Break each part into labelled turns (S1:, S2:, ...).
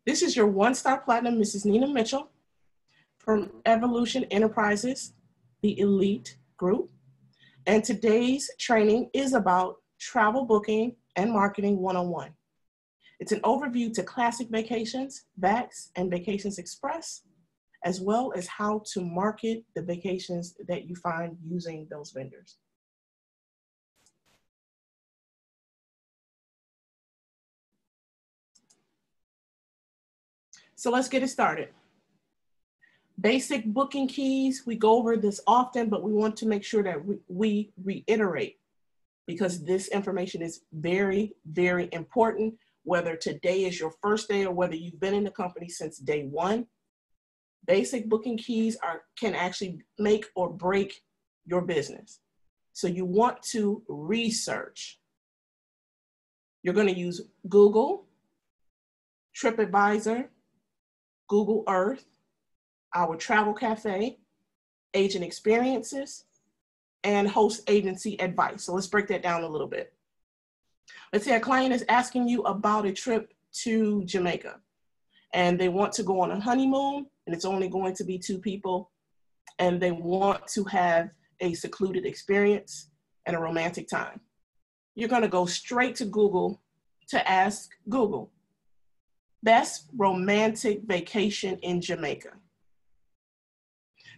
S1: This is your one-star platinum, Mrs. Nina Mitchell from Evolution Enterprises, the elite group. And today's training is about travel booking and marketing 101. It's an overview to classic vacations, VAX and Vacations Express, as well as how to market the vacations that you find using those vendors. So let's get it started. Basic booking keys, we go over this often, but we want to make sure that we reiterate because this information is very, very important, whether today is your first day or whether you've been in the company since day one. Basic booking keys can actually make or break your business. So you want to research. You're going to use Google, TripAdvisor, Google Earth, our travel cafe, agent experiences, and host agency advice. So let's break that down a little bit. Let's say a client is asking you about a trip to Jamaica and they want to go on a honeymoon and it's only going to be 2 people and they want to have a secluded experience and a romantic time. You're going to go straight to Google to ask Google, best romantic vacation in Jamaica.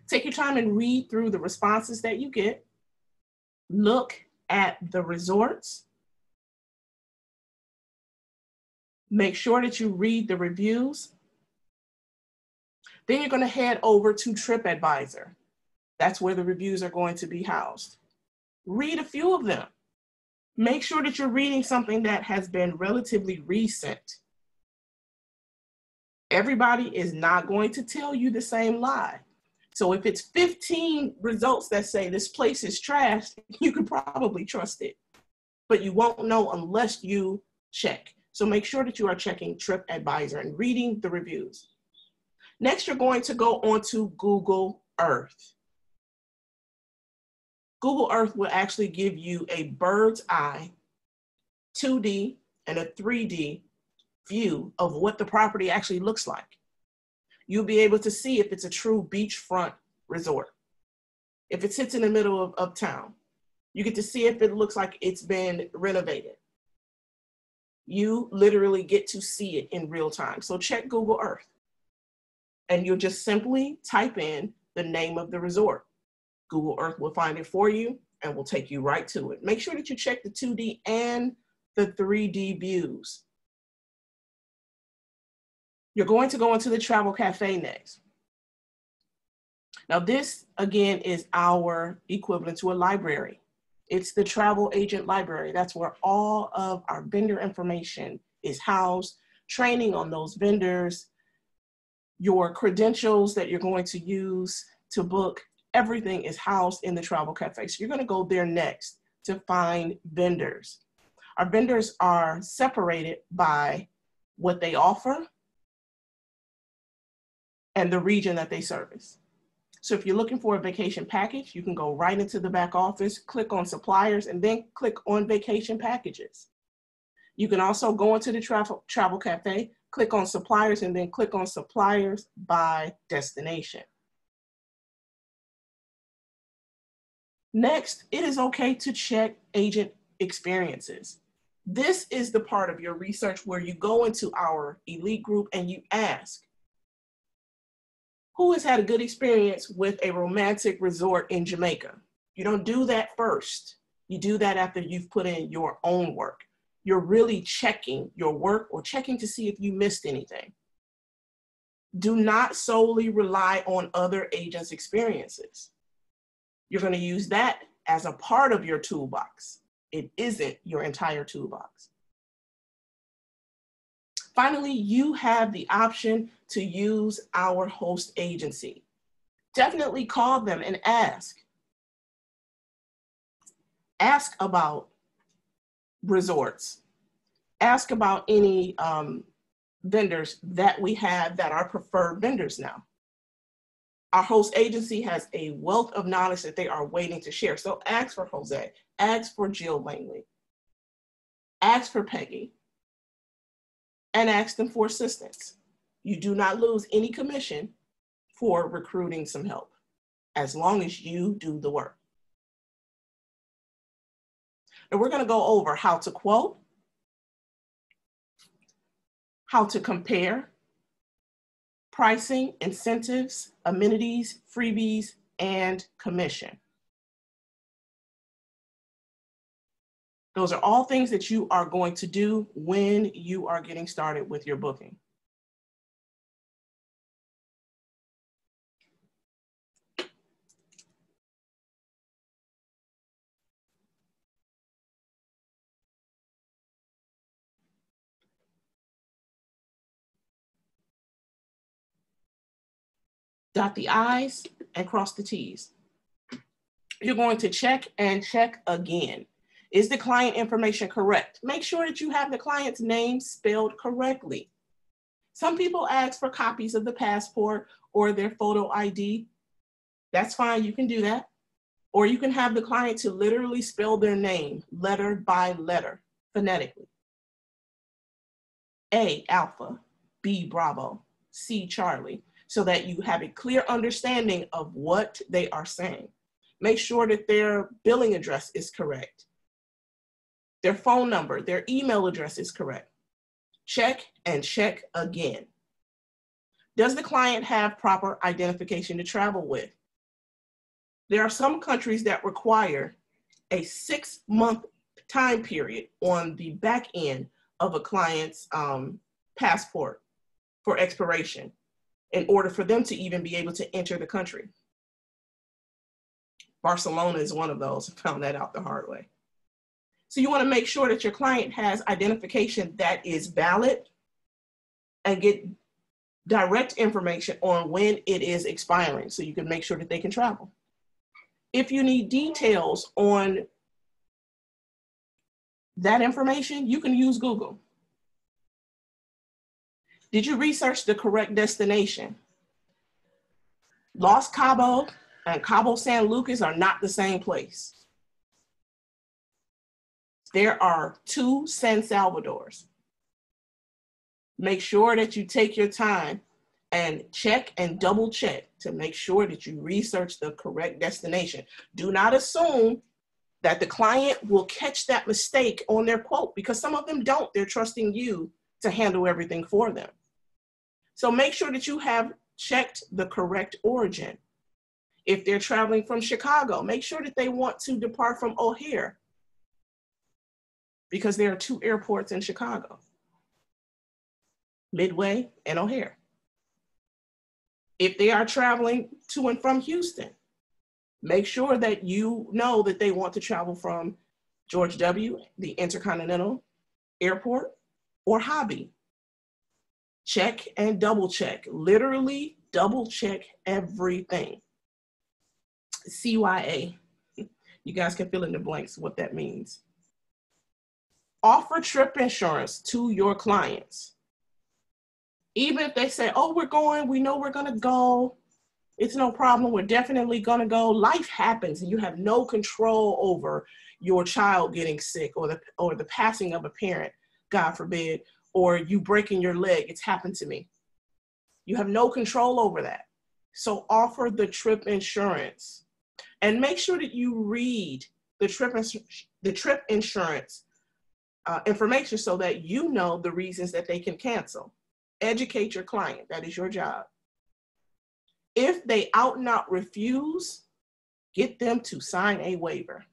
S1: Take your time and read through the responses that you get. Look at the resorts. Make sure that you read the reviews. Then you're going to head over to TripAdvisor. That's where the reviews are going to be housed. Read a few of them. Make sure that you're reading something that has been relatively recent. Everybody is not going to tell you the same lie. So if it's 15 results that say this place is trashed, you can probably trust it, but you won't know unless you check. So make sure that you are checking TripAdvisor and reading the reviews. Next, you're going to go onto Google Earth. Google Earth will actually give you a bird's eye, 2D and a 3D view of what the property actually looks like. You'll be able to see if it's a true beachfront resort. If it sits in the middle of uptown, you get to see if it looks like it's been renovated. You literally get to see it in real time. So check Google Earth and you'll just simply type in the name of the resort. Google Earth will find it for you and will take you right to it. Make sure that you check the 2D and the 3D views. You're going to go into the travel cafe next. Now this, again, is our equivalent to a library. It's the travel agent library. That's where all of our vendor information is housed, training on those vendors, your credentials that you're going to use to book, everything is housed in the travel cafe. So you're going to go there next to find vendors. Our vendors are separated by what they offer and the region that they service. So if you're looking for a vacation package, you can go right into the back office, click on suppliers, and then click on vacation packages. You can also go into the travel cafe, click on suppliers, and then click on suppliers by destination. Next, it is okay to check agent experiences. This is the part of your research where you go into our elite group and you ask, who has had a good experience with a romantic resort in Jamaica? You don't do that first. You do that after you've put in your own work. You're really checking your work or checking to see if you missed anything. Do not solely rely on other agents' experiences. You're going to use that as a part of your toolbox. It isn't your entire toolbox. Finally, you have the option to use our host agency. Definitely call them and ask. Ask about resorts. Ask about any vendors that we have that are preferred vendors now. Our host agency has a wealth of knowledge that they are waiting to share. So ask for Jose, ask for Jill Langley, ask for Peggy, and ask them for assistance. You do not lose any commission for recruiting some help, as long as you do the work. And we're going to go over how to quote, how to compare, pricing, incentives, amenities, freebies, and commission. Those are all things that you are going to do when you are getting started with your booking. Dot the I's and cross the T's. You're going to check and check again. Is the client information correct? Make sure that you have the client's name spelled correctly. Some people ask for copies of the passport or their photo ID. That's fine, you can do that. Or you can have the client to literally spell their name letter by letter, phonetically. A, Alpha, B, Bravo, C, Charlie, so that you have a clear understanding of what they are saying. Make sure that their billing address is correct. Their phone number, their email address is correct. Check and check again. Does the client have proper identification to travel with? There are some countries that require a 6-month time period on the back end of a client's passport for expiration in order for them to even be able to enter the country. Barcelona is one of those. I found that out the hard way. So you want to make sure that your client has identification that is valid and get direct information on when it is expiring so you can make sure that they can travel. If you need details on that information, you can use Google. Did you research the correct destination? Los Cabos and Cabo San Lucas are not the same place. There are 2 San Salvadors. Make sure that you take your time and check and double check to make sure that you research the correct destination. Do not assume that the client will catch that mistake on their quote, because some of them don't. They're trusting you to handle everything for them. So make sure that you have checked the correct origin. If they're traveling from Chicago, make sure that they want to depart from O'Hare, because there are 2 airports in Chicago, Midway and O'Hare. If they are traveling to and from Houston, make sure that you know that they want to travel from George W., the Intercontinental Airport, or Hobby. Check and double check, literally double check everything. CYA, you guys can fill in the blanks what that means. Offer trip insurance to your clients. Even if they say, oh, we're going, we know we're gonna go, it's no problem, we're definitely gonna go. Life happens and you have no control over your child getting sick or the passing of a parent, God forbid, or you breaking your leg. It's happened to me. You have no control over that. So offer the trip insurance and make sure that you read the trip insurance information so that you know the reasons that they can cancel. Educate your client. That is your job. If they out and out refuse, get them to sign a waiver.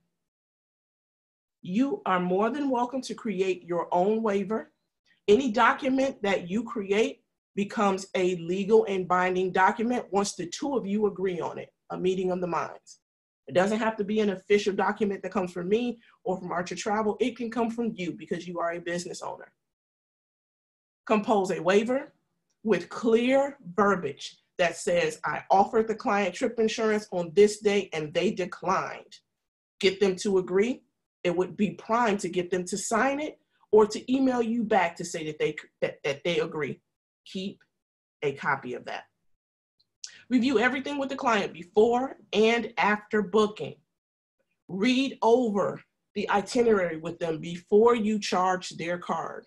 S1: You are more than welcome to create your own waiver. Any document that you create becomes a legal and binding document once the 2 of you agree on it, a meeting of the minds. It doesn't have to be an official document that comes from me or from Archer Travel. It can come from you because you are a business owner. Compose a waiver with clear verbiage that says, I offered the client trip insurance on this day and they declined. Get them to agree. It would be prime to get them to sign it or to email you back to say that they agree. Keep a copy of that. Review everything with the client before and after booking. Read over the itinerary with them before you charge their card.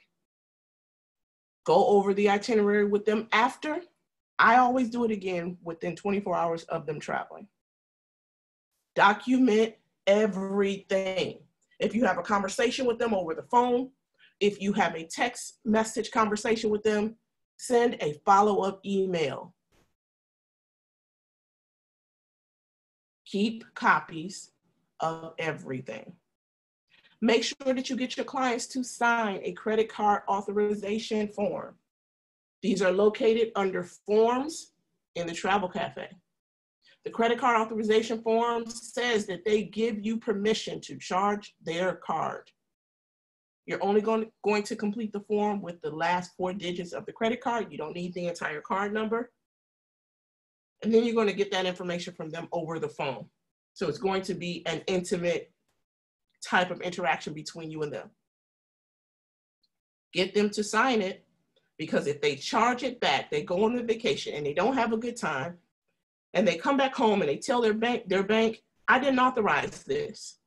S1: Go over the itinerary with them after. I always do it again within 24 hours of them traveling. Document everything. If you have a conversation with them over the phone, if you have a text message conversation with them, send a follow-up email. Keep copies of everything. Make sure that you get your clients to sign a credit card authorization form. These are located under forms in the Travel Cafe. The credit card authorization form says that they give you permission to charge their card. You're only going to complete the form with the last 4 digits of the credit card. You don't need the entire card number. And then you're going to get that information from them over the phone. So it's going to be an intimate type of interaction between you and them. Get them to sign it, because if they charge it back, they go on a vacation and they don't have a good time, and they come back home and they tell their bank, I didn't authorize this.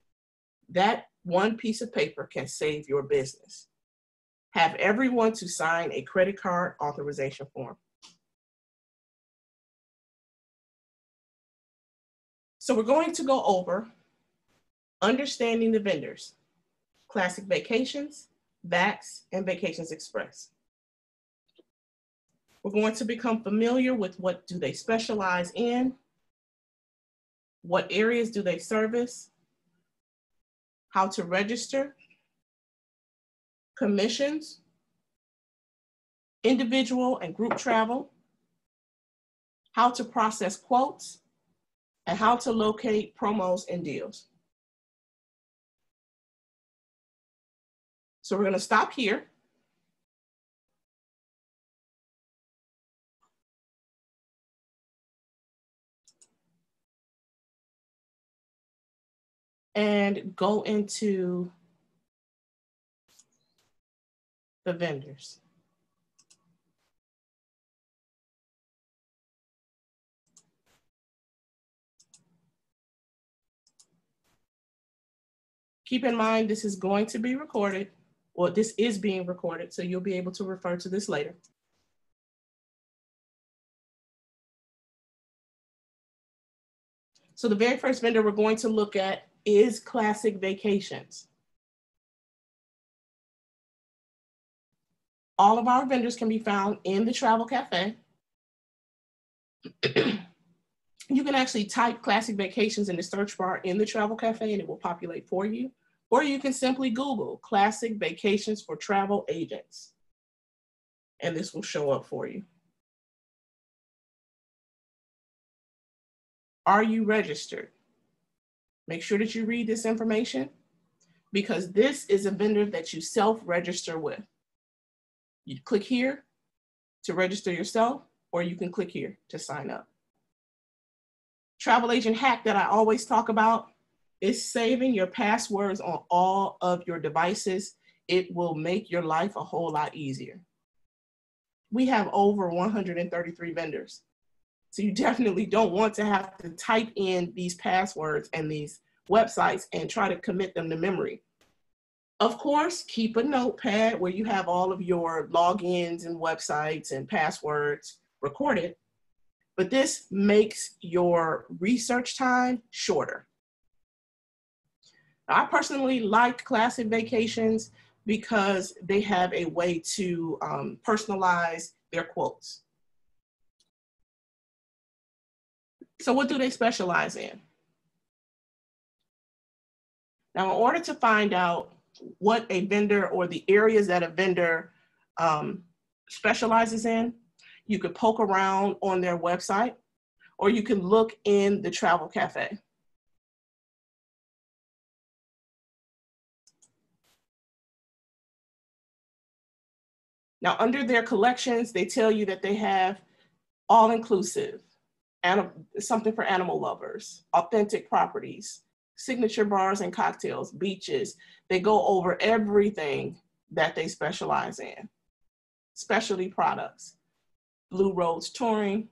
S1: That one piece of paper can save your business. Have everyone to sign a credit card authorization form. So we're going to go over understanding the vendors, Classic Vacations, VAX, and Vacations Express. We're going to become familiar with what do they specialize in, what areas do they service, how to register, commissions, individual and group travel, how to process quotes, and how to locate promos and deals. So we're going to stop here. And go into the vendors. Keep in mind, this is going to be recorded, or this is being recorded, so you'll be able to refer to this later. So the very first vendor we're going to look at is Classic Vacations. All of our vendors can be found in the Travel Cafe. You can actually type Classic Vacations in the search bar in the Travel Cafe and it will populate for you. Or you can simply Google Classic Vacations for Travel Agents, and this will show up for you. Are you registered? Make sure that you read this information, because this is a vendor that you self-register with. You click here to register yourself, or you can click here to sign up. Travel agent hack that I always talk about is saving your passwords on all of your devices. It will make your life a whole lot easier. We have over 133 vendors. So you definitely don't want to have to type in these passwords and these websites and try to commit them to memory. Of course, keep a notepad where you have all of your logins and websites and passwords recorded, but this makes your research time shorter. I personally like Classic Vacations because they have a way to personalize their quotes. So what do they specialize in? Now, in order to find out what a vendor or the areas that a vendor specializes in, you could poke around on their website, or you can look in the Travel Cafe. Now, under their collections, they tell you that they have all-inclusive, something for animal lovers, authentic properties, signature bars and cocktails, beaches. They go over everything that they specialize in. Specialty products, Blue Roads Touring,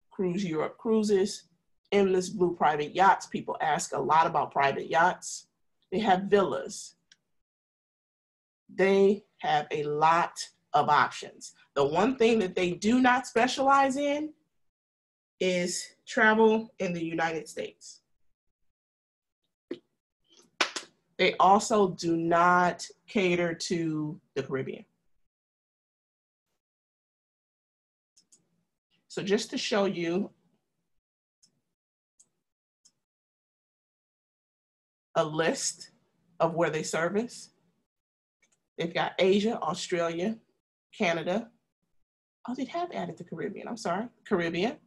S1: Cruise Europe Cruises, Endless Blue Private Yachts. People ask a lot about private yachts. They have villas. They have a lot of options. The one thing that they do not specialize in is travel in the United States. They also do not cater to the Caribbean. So just to show you a list of where they service, they've got Asia, Australia, Canada. Oh, they have added the Caribbean, I'm sorry, Caribbean.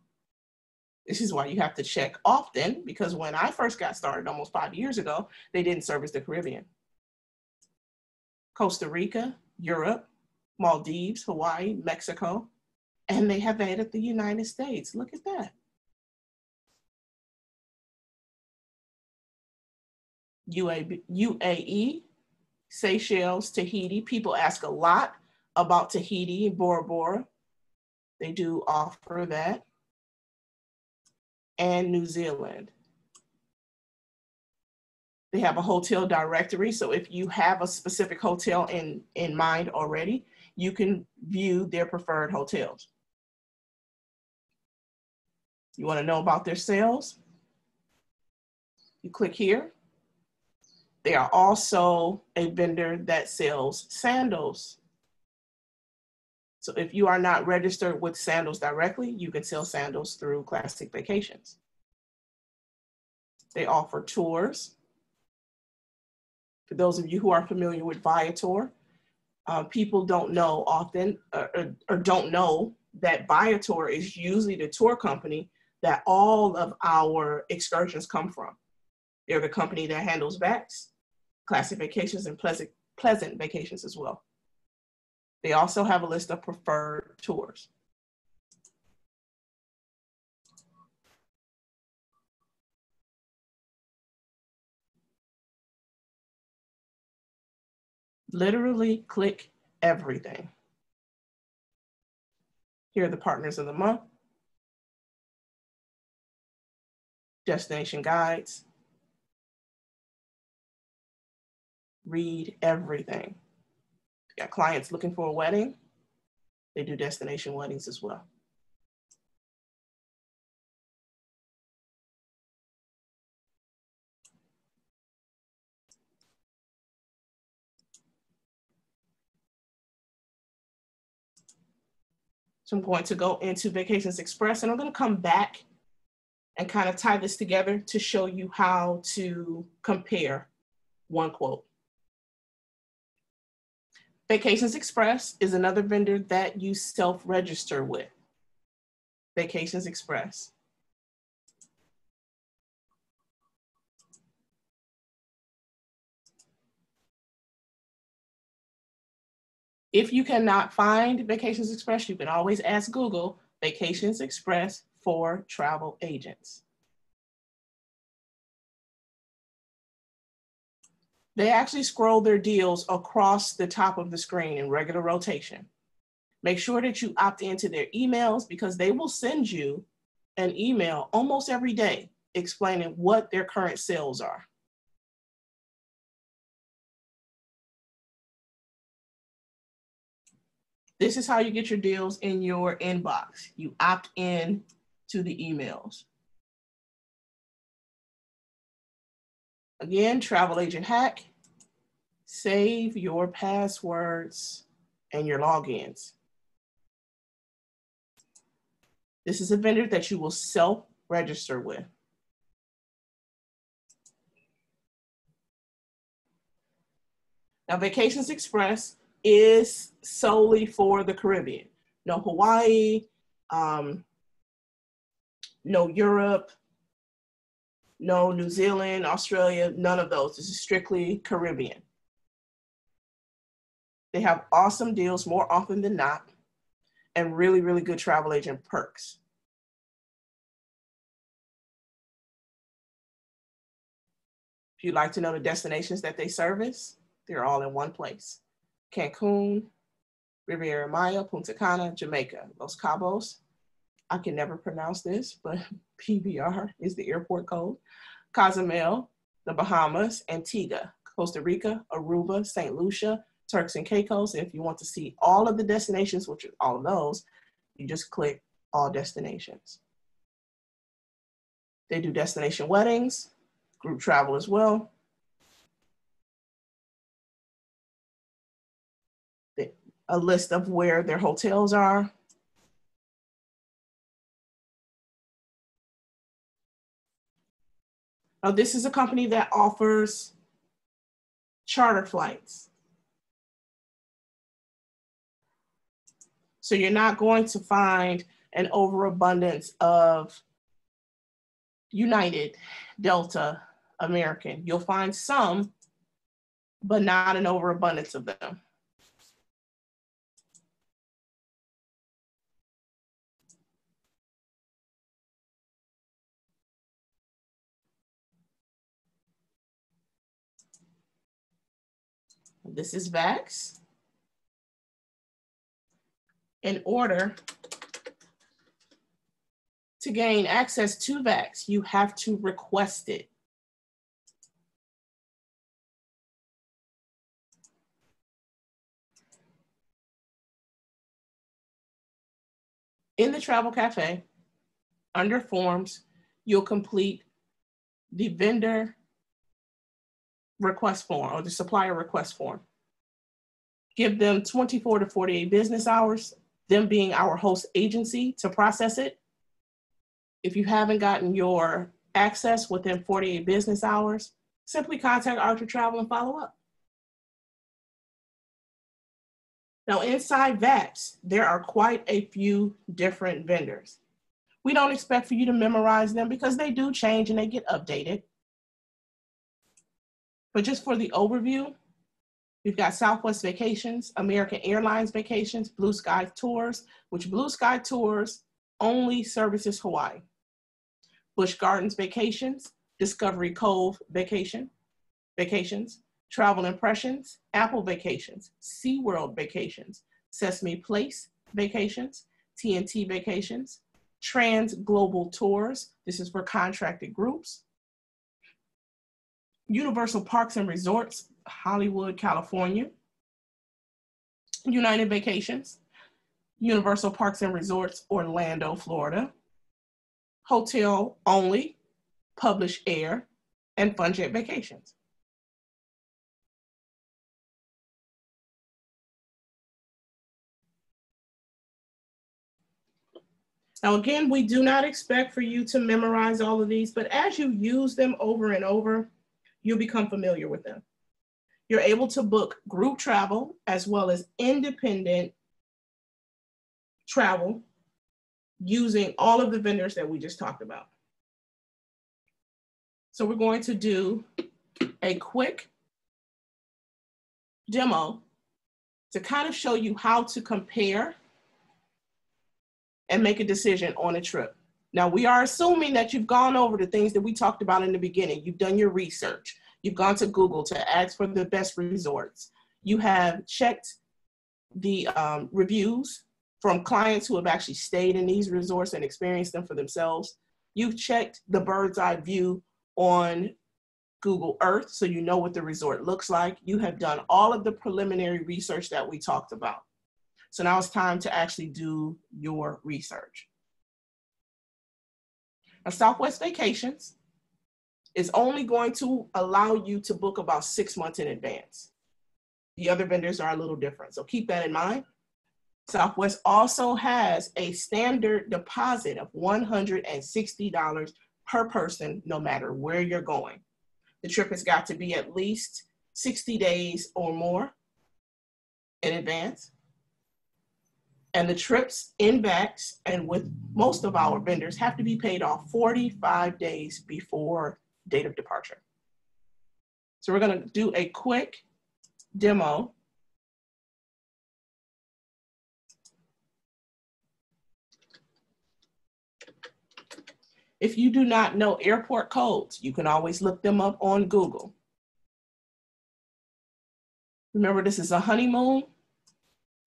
S1: This is why you have to check often, because when I first got started almost 5 years ago, they didn't service the Caribbean. Costa Rica, Europe, Maldives, Hawaii, Mexico, and they have added the United States. Look at that. UAE, Seychelles, Tahiti. People ask a lot about Tahiti and Bora Bora. They do offer that. And New Zealand. They have a hotel directory, so if you have a specific hotel in mind already, you can view their preferred hotels. You want to know about their sales? You click here. They are also a vendor that sells sandals. So if you are not registered with sandals directly, you can sell sandals through Classic Vacations. They offer tours. For those of you who are familiar with Viator, people don't know often or don't know that Viator is usually the tour company that all of our excursions come from. They're the company that handles VAX, Classic Vacations, and Pleasant Vacations as well. They also have a list of preferred tours. Literally click everything. Here are the partners of the month, destination guides. Read everything. Got clients looking for a wedding. They do destination weddings as well. So I'm going to go into Vacations Express, and I'm going to come back and kind of tie this together to show you how to compare one quote. Vacations Express is another vendor that you self-register with. Vacations Express. If you cannot find Vacations Express, you can always ask Google Vacations Express for travel agents. They actually scroll their deals across the top of the screen in regular rotation. Make sure that you opt into their emails, because they will send you an email almost every day explaining what their current sales are. This is how you get your deals in your inbox. You opt in to the emails. Again, travel agent hack, save your passwords and your logins. This is a vendor that you will self-register with. Now, Vacations Express is solely for the Caribbean. No Hawaii, no Europe, no New Zealand, Australia, none of those. This is strictly Caribbean. They have awesome deals more often than not, and really, really good travel agent perks. If you'd like to know the destinations that they service, they're all in one place. Cancun, Riviera Maya, Punta Cana, Jamaica, Los Cabos. I can never pronounce this, but PBR is the airport code. Cozumel, the Bahamas, Antigua, Costa Rica, Aruba, St. Lucia, Turks and Caicos. And if you want to see all of the destinations, which is all of those, you just click all destinations. They do destination weddings, group travel as well. A list of where their hotels are. Now, this is a company that offers charter flights. So you're not going to find an overabundance of United, Delta, American. You'll find some, but not an overabundance of them. This is VAX. In order to gain access to VAX, you have to request it. In the Travel Cafe, under Forms, you'll complete the vendor request form or the supplier request form. Give them 24 to 48 business hours, them being our host agency, to process it. If you haven't gotten your access within 48 business hours, simply contact Archer Travel and follow up. Now, inside VAX, there are quite a few different vendors. We don't expect for you to memorize them because they do change and they get updated. But just for the overview, we've got Southwest Vacations, American Airlines Vacations, Blue Sky Tours, which Blue Sky Tours only services Hawaii. Busch Gardens Vacations, Discovery Cove Vacations, Travel Impressions, Apple Vacations, SeaWorld Vacations, Sesame Place Vacations, TNT Vacations, Trans Global Tours, this is for contracted groups, Universal Parks and Resorts, Hollywood, California, United Vacations, Universal Parks and Resorts, Orlando, Florida, Hotel Only, Publish Air, and Funjet Vacations. Now, again, we do not expect for you to memorize all of these, but as you use them over and over, you'll become familiar with them. You're able to book group travel as well as independent travel using all of the vendors that we just talked about. So we're going to do a quick demo to kind of show you how to compare and make a decision on a trip. Now, we are assuming that you've gone over the things that we talked about in the beginning. You've done your research. You've gone to Google to ask for the best resorts. You have checked the reviews from clients who have actually stayed in these resorts and experienced them for themselves. You've checked the bird's eye view on Google Earth, so you know what the resort looks like. You have done all of the preliminary research that we talked about. So now it's time to actually do your research. Now, Southwest Vacations is only going to allow you to book about 6 months in advance. The other vendors are a little different, so keep that in mind. Southwest also has a standard deposit of $160 per person, no matter where you're going. The trip has got to be at least 60 days or more in advance. And the trips in VAX and with most of our vendors have to be paid off 45 days before date of departure. So we're going to do a quick demo. If you do not know airport codes, you can always look them up on Google. Remember, this is a honeymoon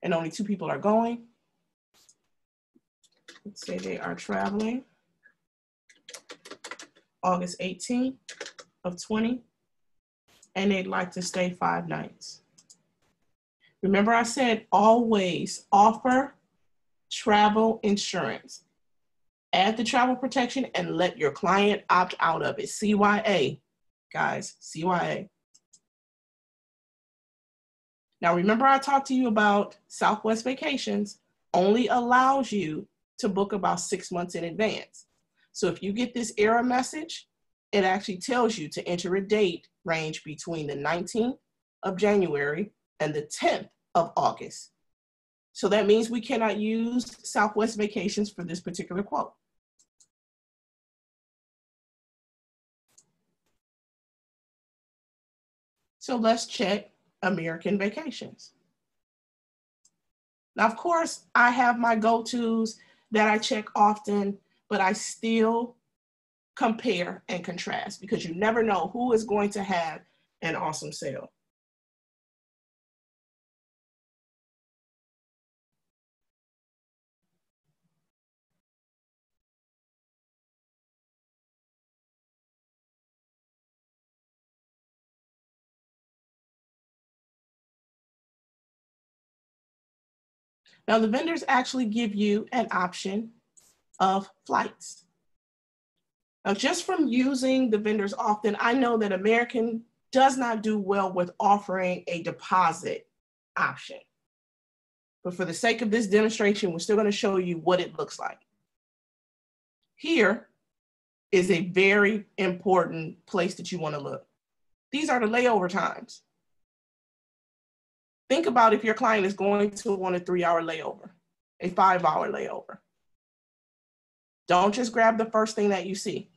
S1: and only 2 people are going. Let's say they are traveling August 18th of 20, and they'd like to stay 5 nights. Remember I said always offer travel insurance. Add the travel protection and let your client opt out of it. CYA, guys, CYA. Now, remember I talked to you about Southwest Vacations only allows you to book about 6 months in advance. So if you get this error message, it actually tells you to enter a date range between the 19th of January and the 10th of August. So that means we cannot use Southwest Vacations for this particular quote. So let's check American Vacations. Now, of course, I have my go-tos that I check often, but I still compare and contrast because you never know who is going to have an awesome sale. Now, the vendors actually give you an option of flights. Now, just from using the vendors often, I know that American does not do well with offering a deposit option. But for the sake of this demonstration, we're still going to show you what it looks like. Here is a very important place that you want to look. These are the layover times. Think about if your client is going to want a 3-hour layover, a 5-hour layover. Don't just grab the first thing that you see.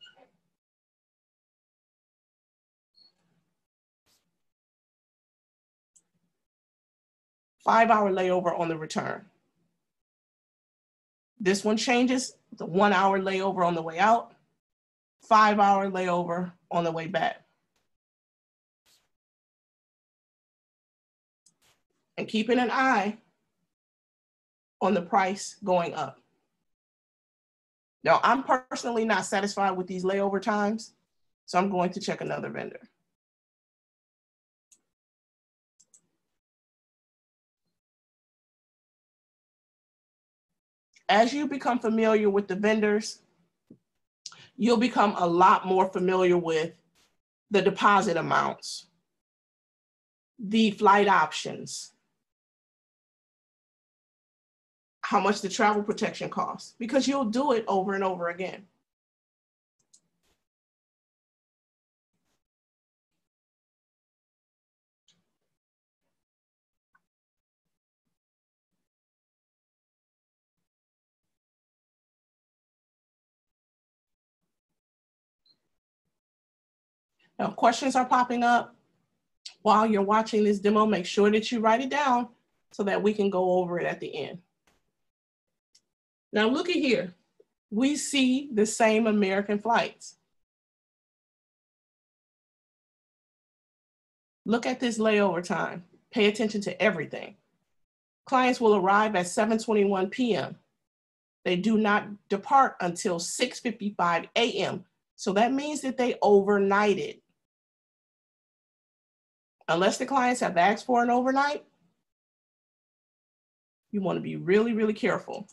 S1: Five-hour layover on the return. This one changes, the 1-hour layover on the way out, 5-hour layover on the way back. And keeping an eye on the price going up. Now, I'm personally not satisfied with these layover times, so I'm going to check another vendor. As you become familiar with the vendors, you'll become a lot more familiar with the deposit amounts, the flight options, how much the travel protection costs, because you'll do it over and over again. Now, questions are popping up while you're watching this demo. Make sure that you write it down so that we can go over it at the end. Now, look at here. We see the same American flights. Look at this layover time. Pay attention to everything. Clients will arrive at 7:21 p.m. They do not depart until 6:55 a.m. So that means that they overnighted. Unless the clients have asked for an overnight, you want to be really, really careful.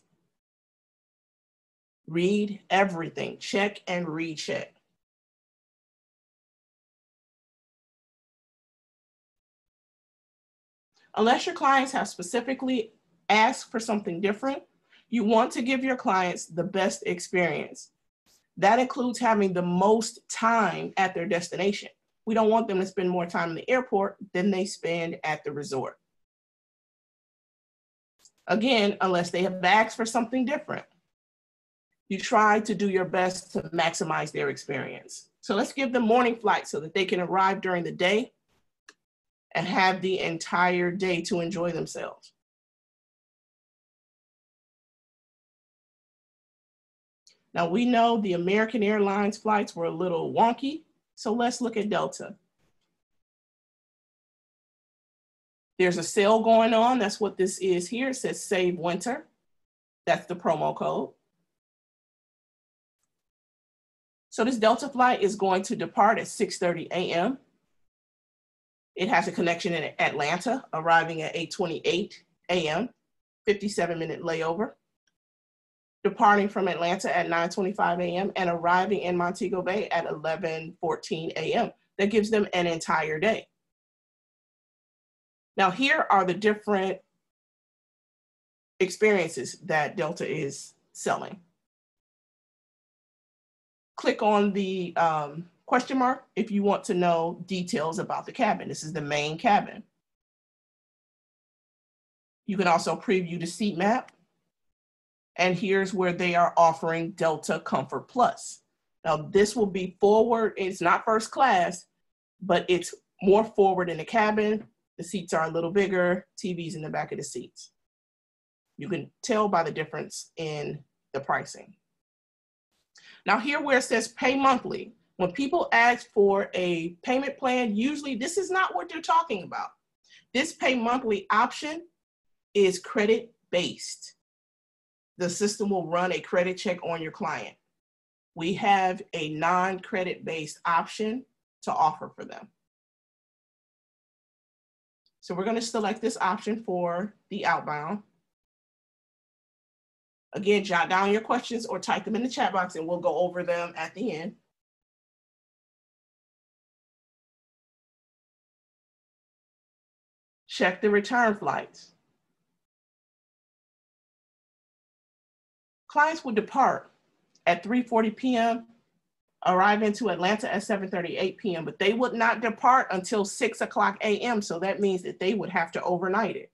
S1: Read everything. Check and recheck. Unless your clients have specifically asked for something different, you want to give your clients the best experience. That includes having the most time at their destination. We don't want them to spend more time in the airport than they spend at the resort. Again, unless they have asked for something different, you try to do your best to maximize their experience. So let's give them morning flights so that they can arrive during the day and have the entire day to enjoy themselves. Now, we know the American Airlines flights were a little wonky, so let's look at Delta. There's a sale going on. That's what this is here. It says Save Winter. That's the promo code. So this Delta flight is going to depart at 6:30 a.m. It has a connection in Atlanta, arriving at 8:28 a.m., 57-minute layover, departing from Atlanta at 9:25 a.m. and arriving in Montego Bay at 11:14 a.m. That gives them an entire day. Now, here are the different experiences that Delta is selling. Click on the question mark if you want to know details about the cabin. This is the main cabin. You can also preview the seat map. And here's where they are offering Delta Comfort Plus. Now, this will be forward. It's not first class, but it's more forward in the cabin. The seats are a little bigger, TVs in the back of the seats. You can tell by the difference in the pricing. Now here where it says pay monthly, when people ask for a payment plan, usually this is not what they're talking about. This pay monthly option is credit-based. The system will run a credit check on your client. We have a non-credit based option to offer for them. So we're going to select this option for the outbound. Again, jot down your questions or type them in the chat box and we'll go over them at the end. Check the return flights. Clients will depart at 3:40 p.m., arrive into Atlanta at 7:38 p.m., but they would not depart until 6 o'clock a.m., so that means that they would have to overnight it.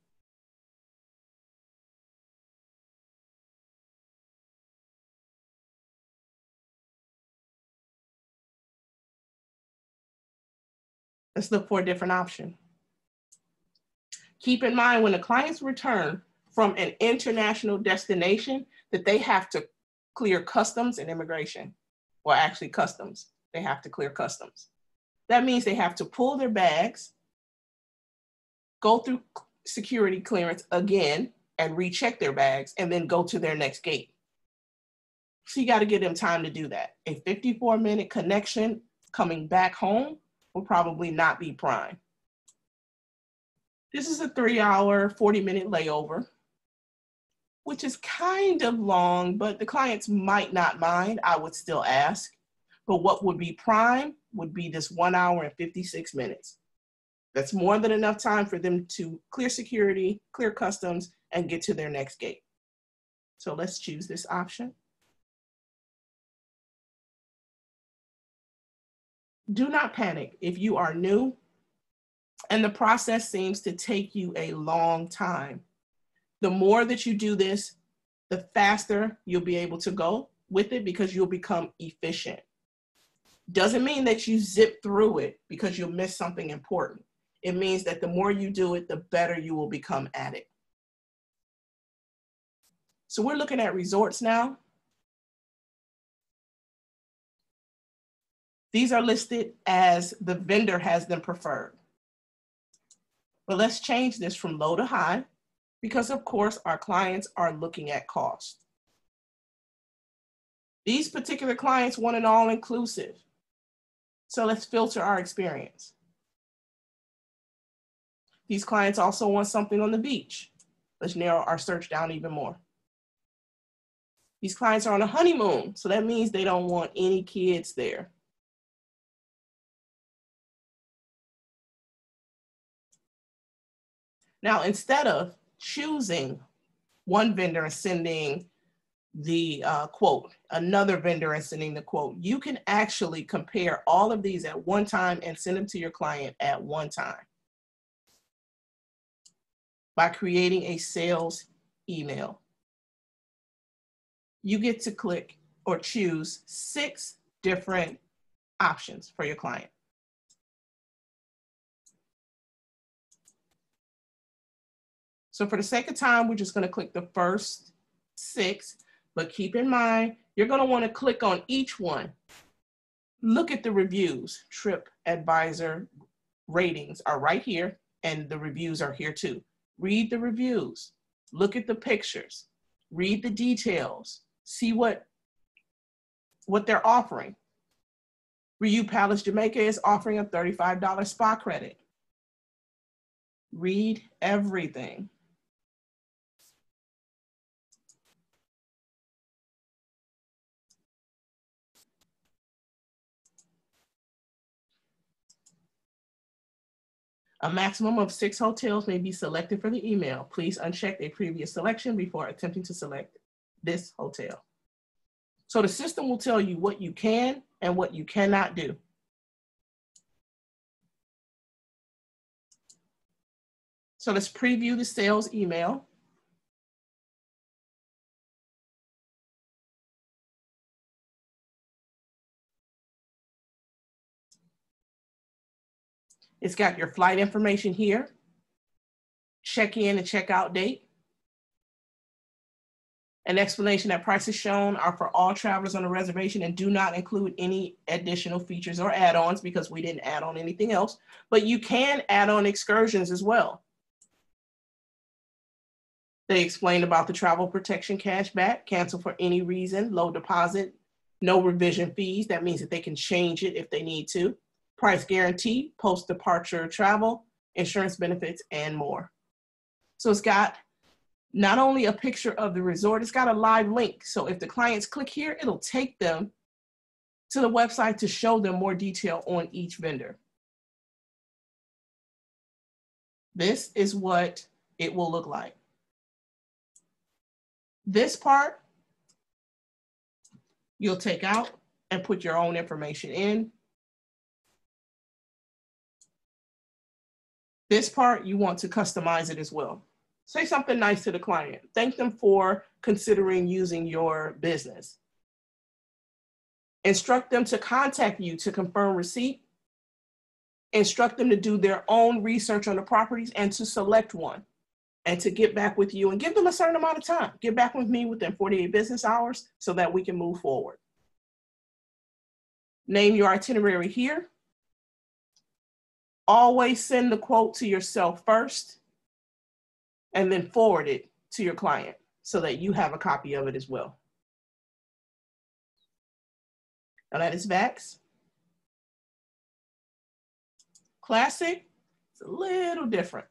S1: Let's look for a different option. Keep in mind when the clients return from an international destination that they have to clear customs and immigration, or actually customs. They have to clear customs. That means they have to pull their bags, go through security clearance again and recheck their bags and then go to their next gate. So you got to give them time to do that. A 54-minute connection coming back home will probably not be prime. This is a 3-hour, 40-minute layover, which is kind of long, but the clients might not mind. I would still ask. But what would be prime would be this 1 hour and 56 minutes. That's more than enough time for them to clear security, clear customs, and get to their next gate. So let's choose this option. Do not panic if you are new and the process seems to take you a long time. The more that you do this, the faster you'll be able to go with it because you'll become efficient. Doesn't mean that you zip through it because you'll miss something important. It means that the more you do it, the better you will become at it. So we're looking at resorts now. These are listed as the vendor has them preferred. But let's change this from low to high because of course our clients are looking at cost. These particular clients want an all-inclusive. So let's filter our experience. These clients also want something on the beach. Let's narrow our search down even more. These clients are on a honeymoon, so that means they don't want any kids there. Now, instead of choosing one vendor and sending the quote, another vendor and sending the quote, you can actually compare all of these at one time and send them to your client at one time by creating a sales email. You get to click or choose 6 different options for your client. So for the sake of time, we're just going to click the first 6, but keep in mind, you're going to want to click on each one. Look at the reviews. TripAdvisor ratings are right here, and the reviews are here too. Read the reviews. Look at the pictures. Read the details. See what they're offering. Ryu Palace Jamaica is offering a $35 spa credit. Read everything. A maximum of 6 hotels may be selected for the email. Please uncheck a previous selection before attempting to select this hotel. So the system will tell you what you can and what you cannot do. So let's preview the sales email. It's got your flight information here, check-in and check-out date, an explanation that prices shown are for all travelers on the reservation and do not include any additional features or add-ons because we didn't add on anything else, but you can add on excursions as well. They explain about the travel protection cashback, cancel for any reason, low deposit, no revision fees. That means that they can change it if they need to. Price guarantee, post-departure travel, insurance benefits, and more. So it's got not only a picture of the resort, it's got a live link. So if the clients click here, it'll take them to the website to show them more detail on each vendor. This is what it will look like. This part, you'll take out and put your own information in. This part, you want to customize it as well. Say something nice to the client. Thank them for considering using your business. Instruct them to contact you to confirm receipt. Instruct them to do their own research on the properties and to select one and to get back with you and give them a certain amount of time. Get back with me within 48 business hours so that we can move forward. Name your itinerary here. Always send the quote to yourself first and then forward it to your client so that you have a copy of it as well. Now that is VAX. Classic, it's a little different.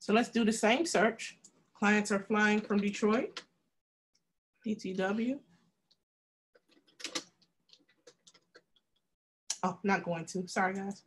S1: So let's do the same search. Clients are flying from Detroit, DTW. Oh, not going to, sorry guys.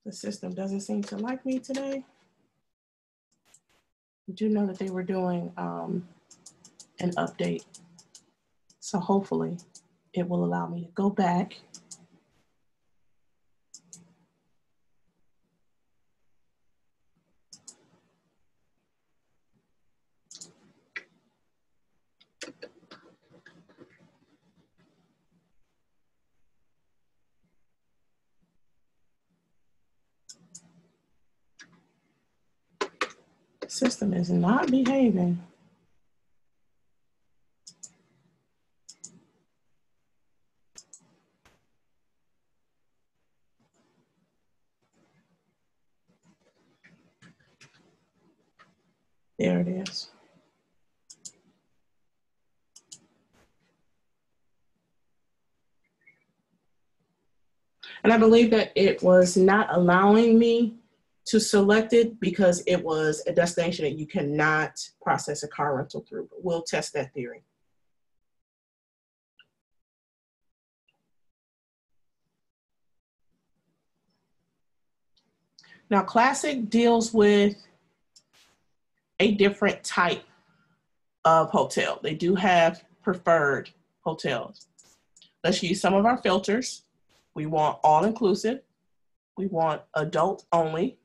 S1: The system doesn't seem to like me today. I do know that they were doing an update. So hopefully it will allow me to go back . System is not behaving. There it is. And I believe that it was not allowing me to select it because it was a destination that you cannot process a car rental through. But we'll test that theory. Now, Classic deals with a different type of hotel. They do have preferred hotels. Let's use some of our filters. We want all-inclusive. We want adult only.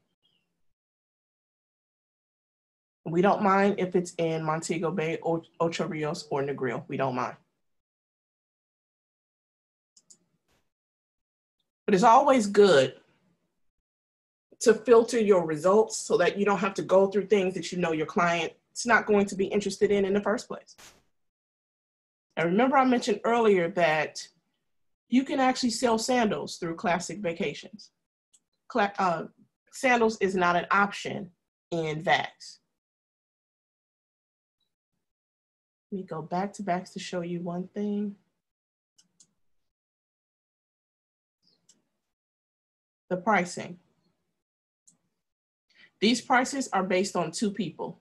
S1: We don't mind if it's in Montego Bay, Ocho Rios, or Negril. We don't mind. But it's always good to filter your results so that you don't have to go through things that you know your client is not going to be interested in the first place. And remember, I mentioned earlier that you can actually sell sandals through Classic Vacations. Sandals is not an option in VAX. Let me go back to VAX to show you one thing. The pricing. These prices are based on 2 people.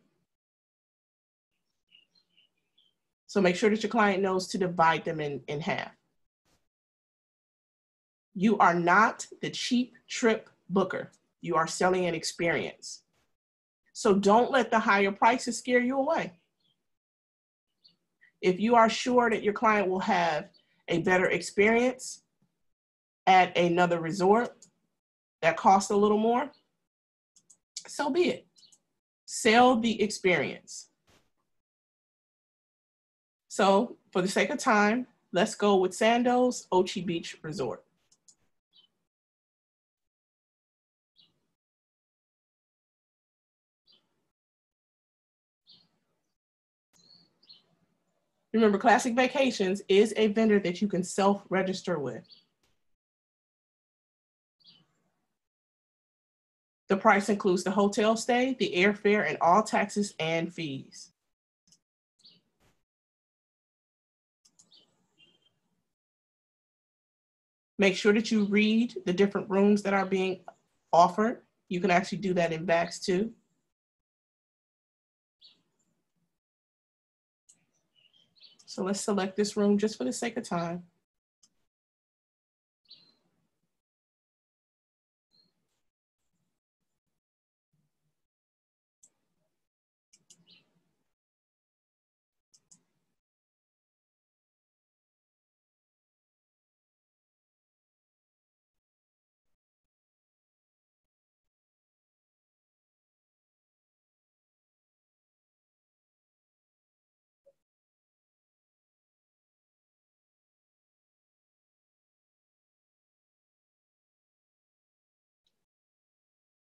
S1: So make sure that your client knows to divide them in half. You are not the cheap trip booker. You are selling an experience. So don't let the higher prices scare you away. If you are sure that your client will have a better experience at another resort that costs a little more, so be it. Sell the experience. So for the sake of time, let's go with Sandoz Ochi Beach Resort. Remember, Classic Vacations is a vendor that you can self-register with. The price includes the hotel stay, the airfare, and all taxes and fees. Make sure that you read the different rooms that are being offered. You can actually do that in VAX too. So let's select this room just for the sake of time.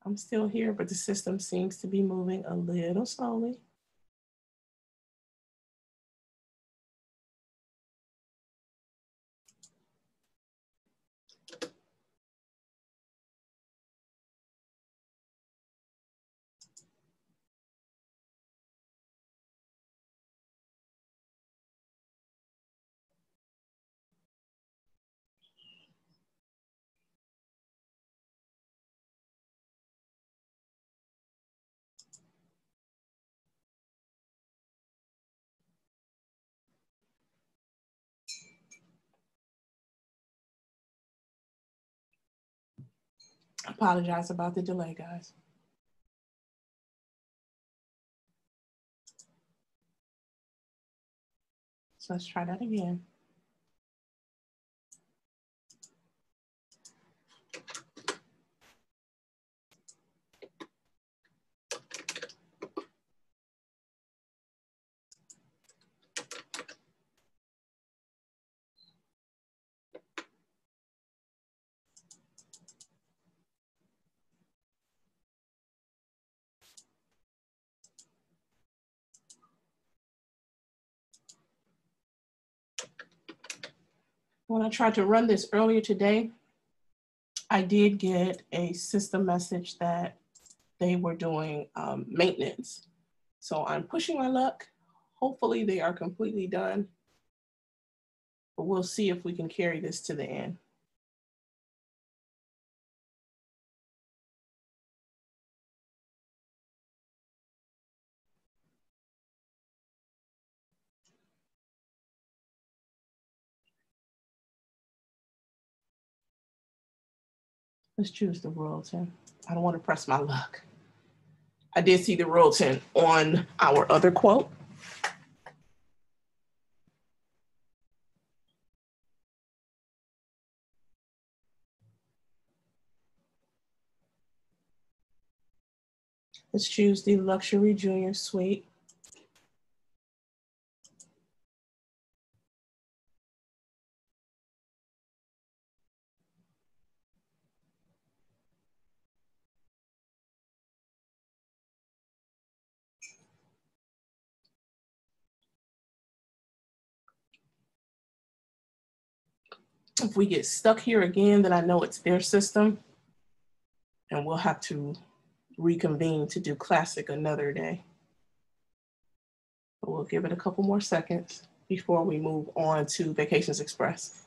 S1: I'm still here, but the system seems to be moving a little slowly. I apologize about the delay, guys. So let's try that again. When I tried to run this earlier today, I did get a system message that they were doing maintenance. So I'm pushing my luck. Hopefully they are completely done, but we'll see if we can carry this to the end. Let's choose the Royalton. I don't want to press my luck. I did see the Royalton on our other quote. Let's choose the luxury junior suite. If we get stuck here again, then I know it's their system and we'll have to reconvene to do classic another day. But we'll give it a couple more seconds before we move on to Vacations Express.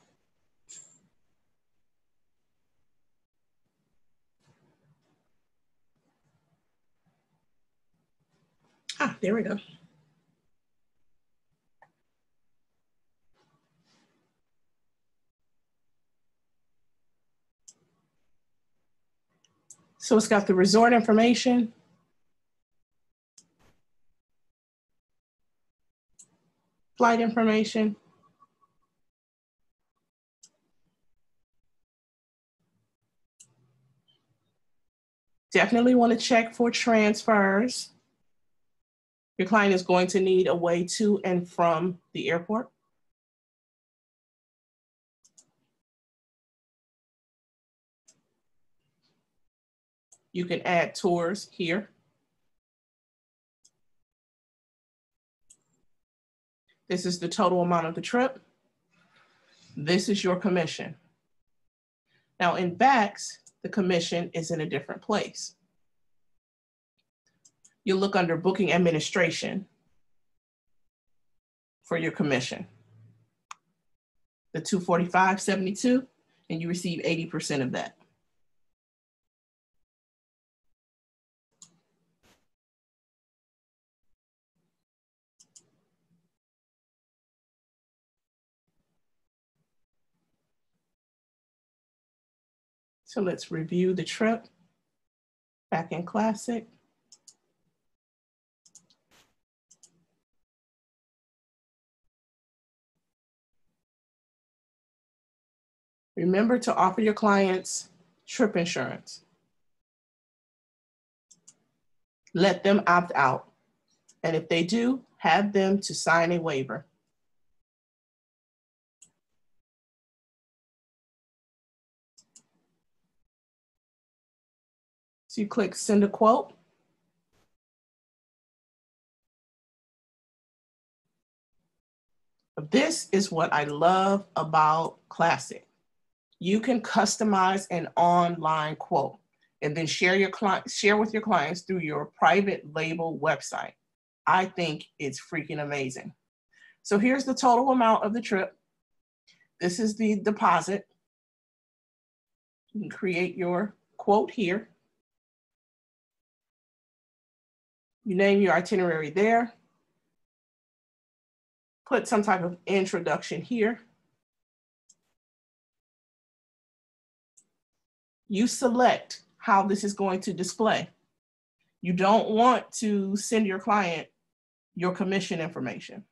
S1: Ah, there we go. So it's got the resort information, flight information, definitely want to check for transfers. Your client is going to need a way to and from the airport. You can add tours here. This is the total amount of the trip. This is your commission. Now in VAX, the commission is in a different place. You look under booking administration for your commission. The $245.72, and you receive 80% of that. So let's review the trip back in Classic. Remember to offer your clients trip insurance. Let them opt out. And if they do, have them to sign a waiver. So you click send a quote. This is what I love about Classic. You can customize an online quote and then share with your clients through your private label website. I think it's freaking amazing. So here's the total amount of the trip. This is the deposit. You can create your quote here. You name your itinerary there. Put some type of introduction here. You select how this is going to display. You don't want to send your client your commission information.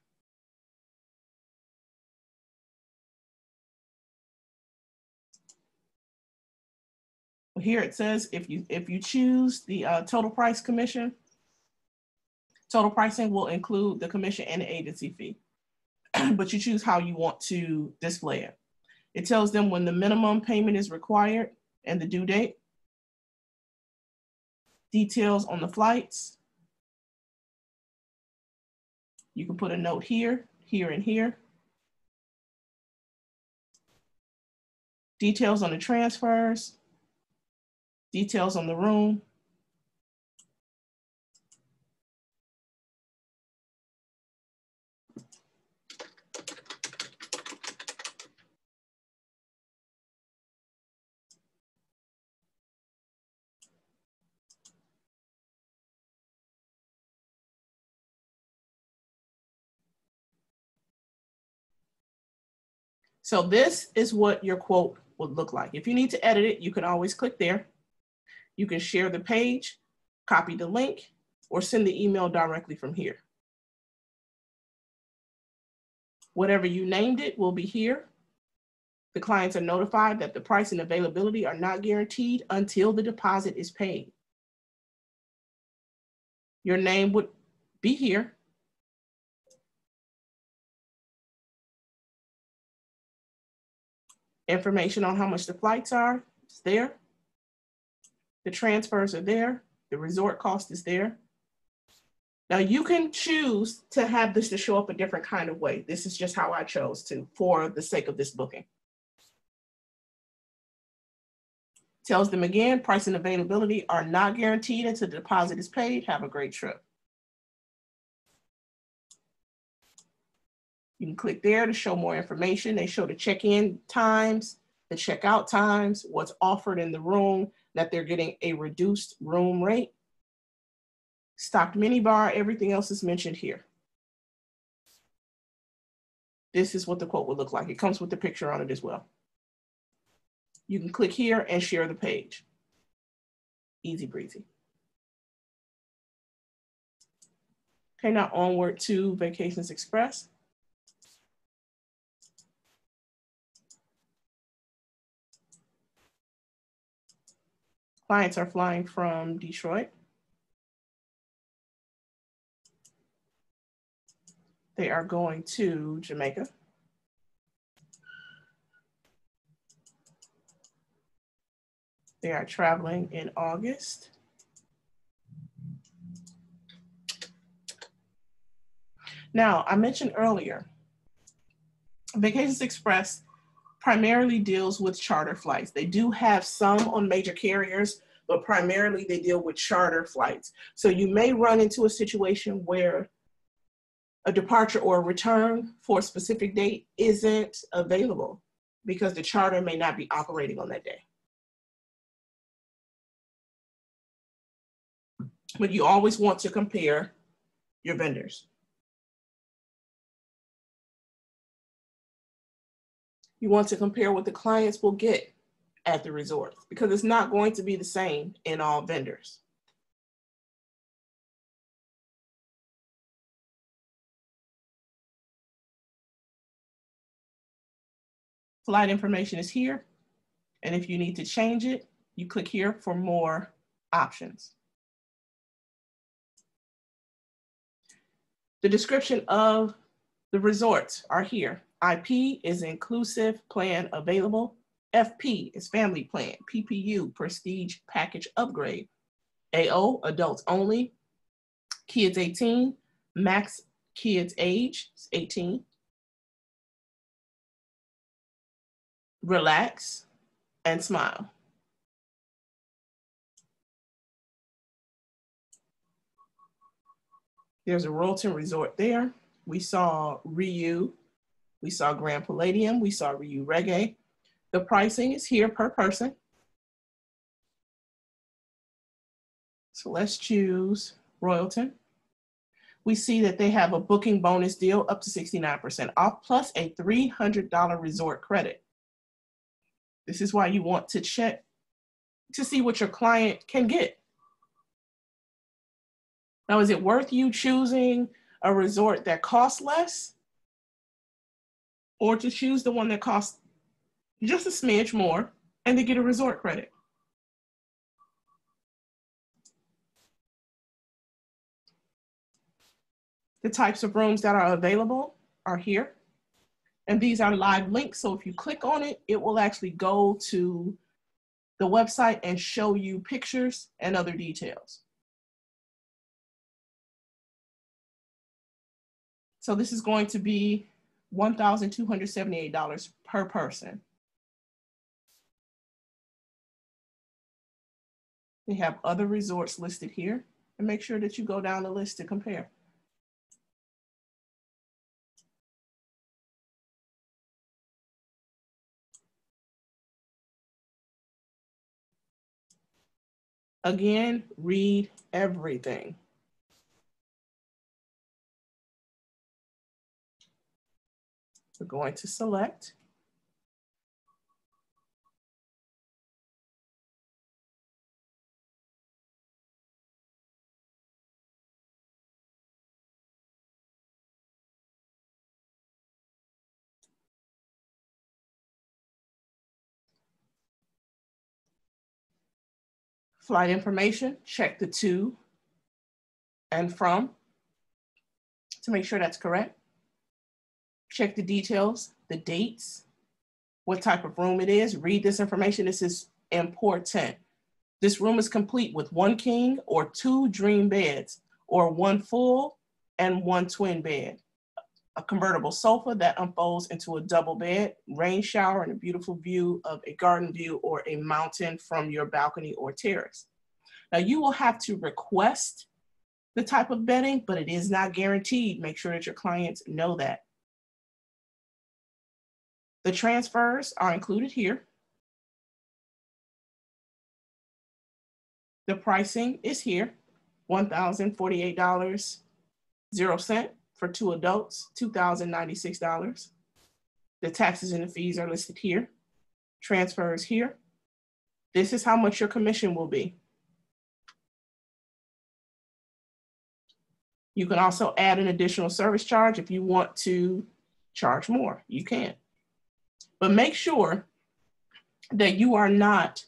S1: Here it says if you choose the total price commission, total pricing will include the commission and the agency fee, but you choose how you want to display it. It tells them when the minimum payment is required and the due date, details on the flights. You can put a note here, here, and here. Details on the transfers, details on the room. So this is what your quote would look like. If you need to edit it, you can always click there. You can share the page, copy the link, or send the email directly from here. Whatever you named it will be here. The clients are notified that the price and availability are not guaranteed until the deposit is paid. Your name would be here. Information on how much the flights are is there. The transfers are there. The resort cost is there. Now you can choose to have this to show up a different kind of way. This is just how I chose to for the sake of this booking. Tells them again, price and availability are not guaranteed until the deposit is paid. Have a great trip. You can click there to show more information. They show the check-in times, the checkout times, what's offered in the room, that they're getting a reduced room rate. Stocked minibar, everything else is mentioned here. This is what the quote would look like. It comes with the picture on it as well. You can click here and share the page. Easy breezy. Okay, now onward to Vacations Express. Clients are flying from Detroit. They are going to Jamaica. They are traveling in August. Now, I mentioned earlier, Vacations Express primarily deals with charter flights. They do have some on major carriers, but primarily they deal with charter flights. So you may run into a situation where a departure or a return for a specific date isn't available because the charter may not be operating on that day. But you always want to compare your vendors. You want to compare what the clients will get at the resort because it's not going to be the same in all vendors. Flight information is here. And if you need to change it, you click here for more options. The description of the resorts are here. IP is inclusive plan available. FP is family plan. PPU, prestige package upgrade. AO, adults only. Kids 18. Max kids age is 18. Relax and smile. There's a Royalton Resort there. We saw Ryu. We saw Grand Palladium. We saw Ryu Reggae. The pricing is here per person. So let's choose Royalton. We see that they have a booking bonus deal up to 69% off plus a $300 resort credit. This is why you want to check to see what your client can get. Now, is it worth you choosing a resort that costs less or to choose the one that costs just a smidge more and to get a resort credit? The types of rooms that are available are here. And these are live links. So if you click on it, it will actually go to the website and show you pictures and other details. So this is going to be $1,278 per person. They have other resorts listed here, and make sure that you go down the list to compare. Again, read everything. We're going to select. Flight information, check the two and from to make sure that's correct. Check the details, the dates, what type of room it is. Read this information. This is important. This room is complete with 1 king or 2 dream beds, or 1 full and 1 twin bed, a convertible sofa that unfolds into a double bed, rain shower, and a beautiful view of a garden view or a mountain from your balcony or terrace. Now, you will have to request the type of bedding, but it is not guaranteed. Make sure that your clients know that. The transfers are included here. The pricing is here, $1,048.00 for 2 adults, $2,096. The taxes and the fees are listed here. Transfers here. This is how much your commission will be. You can also add an additional service charge if you want to charge more, you can. But make sure that you are not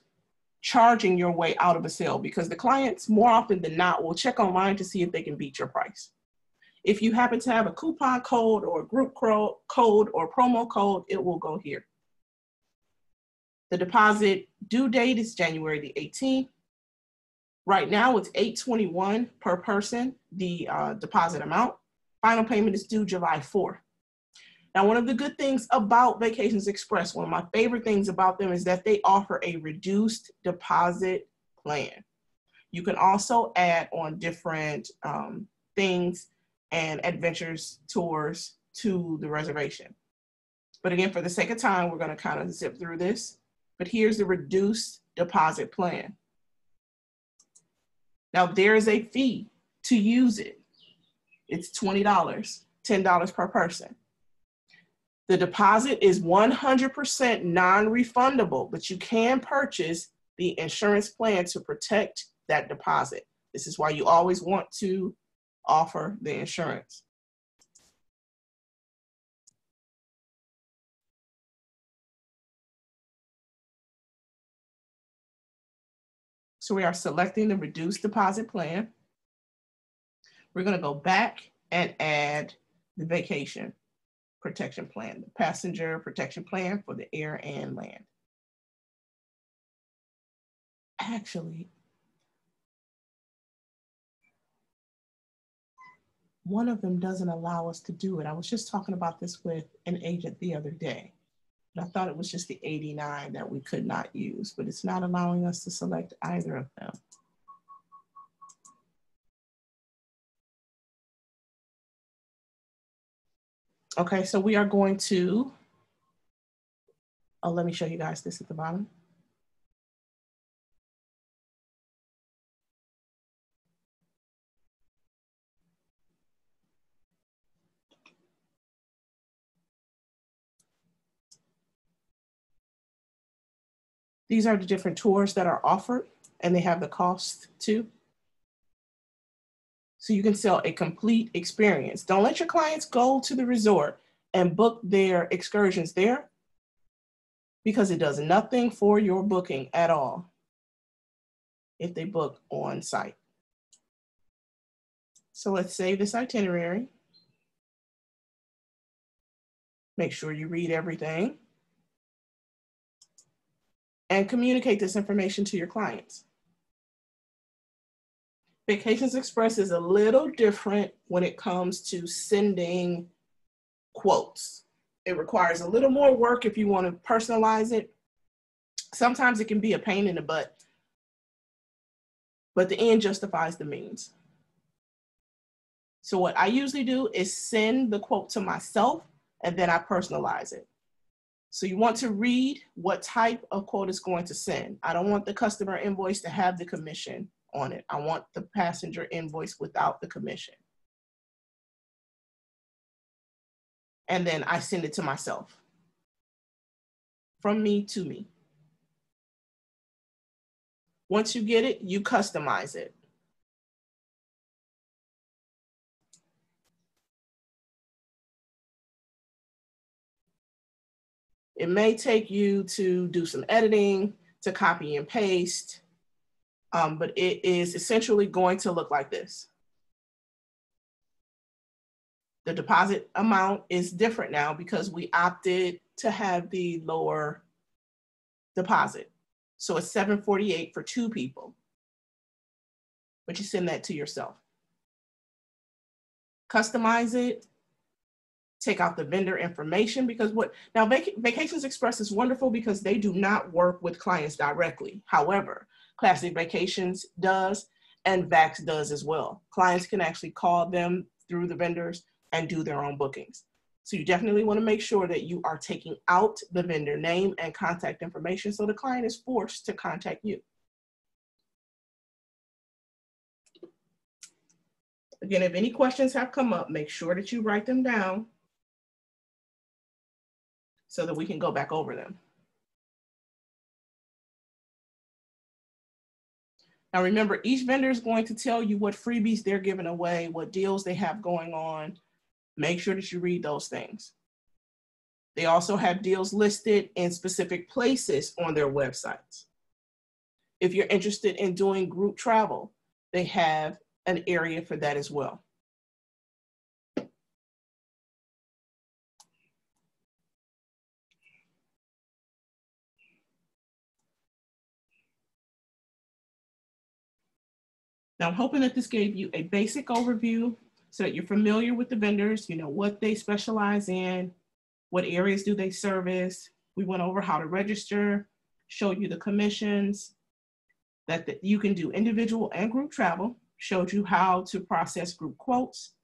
S1: charging your way out of a sale, because the clients more often than not will check online to see if they can beat your price. If you happen to have a coupon code or a group code or promo code, it will go here. The deposit due date is January the 18th. Right now it's $821 per person, the deposit amount. Final payment is due July 4th. Now, one of the good things about Vacations Express, one of my favorite things about them, is that they offer a reduced deposit plan. You can also add on different things and adventures, tours to the reservation. But again, for the sake of time, we're going to kind of zip through this. But here's the reduced deposit plan. Now, there is a fee to use it. It's $20, $10 per person. The deposit is 100% non-refundable, but you can purchase the insurance plan to protect that deposit. This is why you always want to offer the insurance. So we are selecting the reduced deposit plan. We're going to go back and add the vacation protection plan, the passenger protection plan for the air and land. Actually, one of them doesn't allow us to do it. I was just talking about this with an agent the other day. I thought it was just the 89 that we could not use, but it's not allowing us to select either of them. Okay, so we are going to, let me show you guys this at the bottom. These are the different tours that are offered, and they have the cost too. So you can sell a complete experience. Don't let your clients go to the resort and book their excursions there, because it does nothing for your booking at all if they book on site. So let's save this itinerary. Make sure you read everything and communicate this information to your clients. Vacations Express is a little different when it comes to sending quotes. It requires a little more work if you want to personalize it. Sometimes it can be a pain in the butt, but the end justifies the means. So what I usually do is send the quote to myself, and then I personalize it. So you want to read what type of quote it's going to send. I don't want the customer invoice to have the commission on it. I want the passenger invoice without the commission. And then I send it to myself. From me to me. Once you get it, you customize it. It may take you to do some editing, to copy and paste, but it is essentially going to look like this. The deposit amount is different now because we opted to have the lower deposit. So it's $748 for 2 people, but you send that to yourself. Customize it, take out the vendor information, because now Vacations Express is wonderful because they do not work with clients directly. However, Classic Vacations does, and VAX does as well. Clients can actually call them through the vendors and do their own bookings. So you definitely want to make sure that you are taking out the vendor name and contact information so the client is forced to contact you. Again, if any questions have come up, make sure that you write them down so that we can go back over them. Now remember, each vendor is going to tell you what freebies they're giving away, what deals they have going on. Make sure that you read those things. They also have deals listed in specific places on their websites. If you're interested in doing group travel, they have an area for that as well. Now, I'm hoping that this gave you a basic overview so that you're familiar with the vendors, you know what they specialize in, what areas do they service. We went over how to register, showed you the commissions, that you can do individual and group travel, showed you how to process group quotes,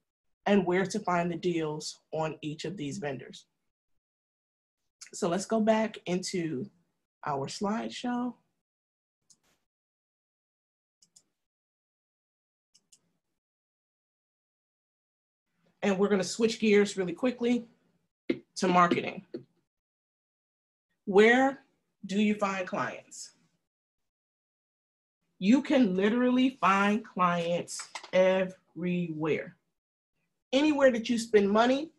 S1: and where to find the deals on each of these vendors. So let's go back into our slideshow. And we're going to switch gears really quickly to marketing. Where do you find clients? You can literally find clients everywhere. Anywhere that you spend money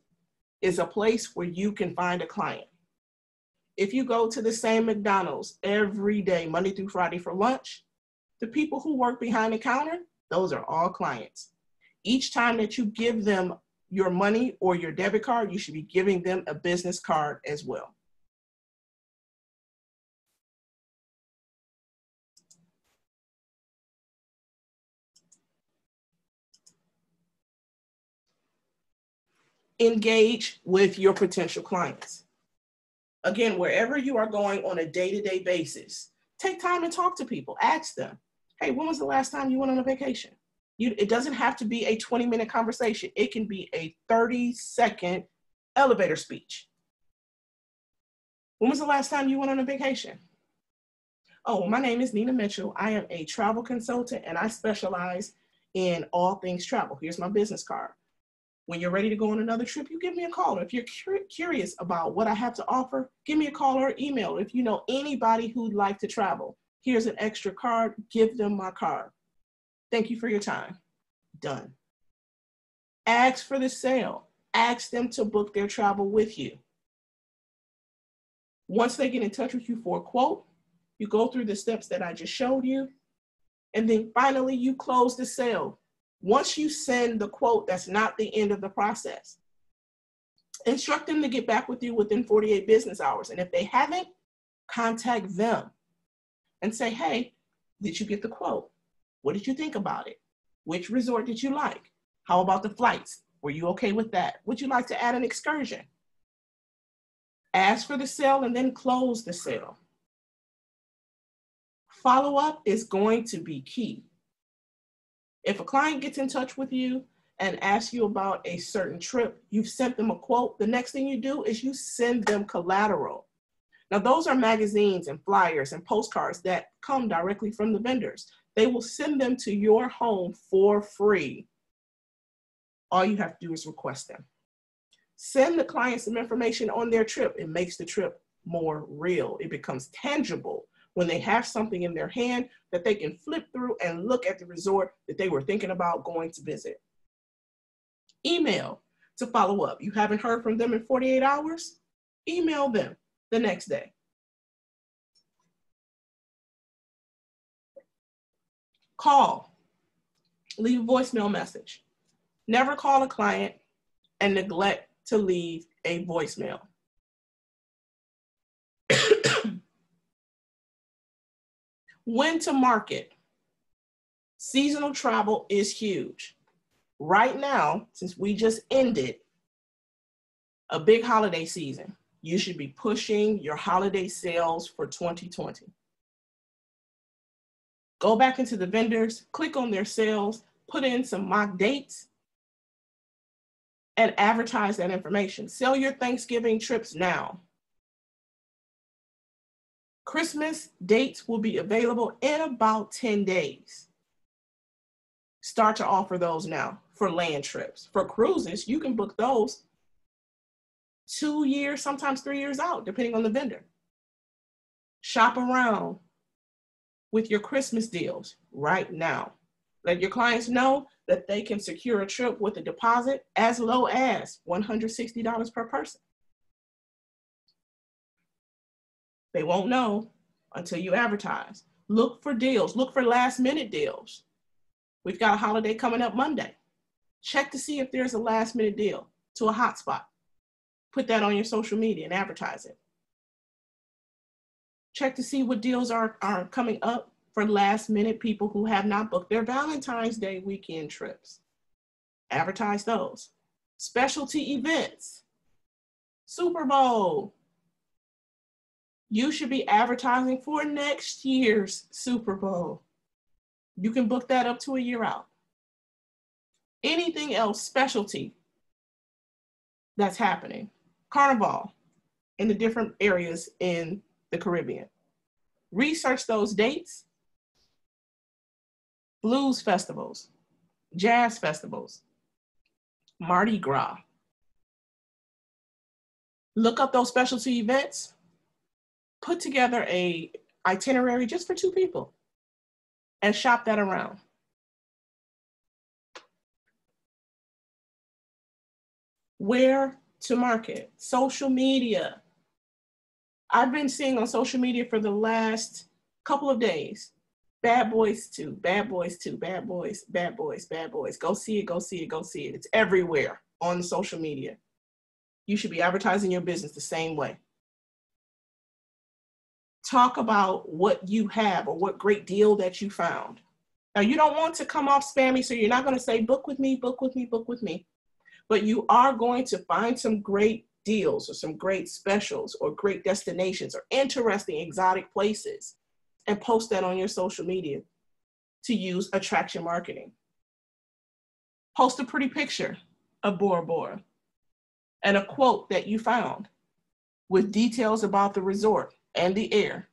S1: is a place where you can find a client. If you go to the same McDonald's every day, Monday through Friday for lunch, the people who work behind the counter, those are all clients. Each time that you give them your money or your debit card, you should be giving them a business card as well. Engage with your potential clients. Again, wherever you are going on a day-to-day basis, take time and talk to people. Ask them, hey, when was the last time you went on a vacation? It doesn't have to be a 20-minute conversation. It can be a 30-second elevator speech. When was the last time you went on a vacation? Oh, my name is Nina Mitchell. I am a travel consultant and I specialize in all things travel. Here's my business card. When you're ready to go on another trip, you give me a call. If you're curious about what I have to offer, give me a call or email. If you know anybody who'd like to travel, here's an extra card, give them my card. Thank you for your time. Done. Ask for the sale. Ask them to book their travel with you. Once they get in touch with you for a quote, you go through the steps that I just showed you, and then finally you close the sale. Once you send the quote, that's not the end of the process. Instruct them to get back with you within 48 business hours. And if they haven't, contact them and say, hey, did you get the quote? What did you think about it? Which resort did you like? How about the flights? Were you okay with that? Would you like to add an excursion? Ask for the sale and then close the sale. Follow-up is going to be key. If a client gets in touch with you and asks you about a certain trip, you've sent them a quote, the next thing you do is you send them collateral. Now, those are magazines and flyers and postcards that come directly from the vendors. They will send them to your home for free. All you have to do is request them. Send the client some information on their trip. It makes the trip more real. It becomes tangible when they have something in their hand that they can flip through and look at the resort that they were thinking about going to visit. Email to follow up. You haven't heard from them in 48 hours? Email them the next day. Call. Leave a voicemail message. Never call a client and neglect to leave a voicemail. When to market. Seasonal travel is huge. Right now, since we just ended a big holiday season, you should be pushing your holiday sales for 2020. Go back into the vendors, click on their sales, put in some mock dates, and advertise that information. Sell your Thanksgiving trips now. Christmas dates will be available in about 10 days. Start to offer those now for land trips. For cruises, you can book those 2 years, sometimes 3 years out, depending on the vendor. Shop around with your Christmas deals right now. Let your clients know that they can secure a trip with a deposit as low as $160 per person. They won't know until you advertise. Look for deals. Look for last minute deals. We've got a holiday coming up Monday. Check to see if there's a last minute deal to a hotspot. Put that on your social media and advertise it. Check to see what deals are coming up for last minute people who have not booked their Valentine's Day weekend trips. Advertise those. Specialty events. Super Bowl. You should be advertising for next year's Super Bowl. You can book that up to a year out. Anything else specialty that's happening. Carnival in the different areas in the Caribbean. Research those dates. Blues festivals, jazz festivals, Mardi Gras. Look up those specialty events. Put together an itinerary just for 2 people and shop that around. Where to market? Social media. I've been seeing on social media for the last couple of days, bad boys 2, bad boys 2, bad boys, bad boys, bad boys. Go see it, go see it, go see it. It's everywhere on social media. You should be advertising your business the same way. Talk about what you have or what great deal that you found. Now, you don't want to come off spammy, so you're not going to say, book with me, book with me, book with me. But you are going to find some great deals or some great specials or great destinations or interesting exotic places and post that on your social media to use attraction marketing. Post a pretty picture of Bora Bora and a quote that you found with details about the resort and the air.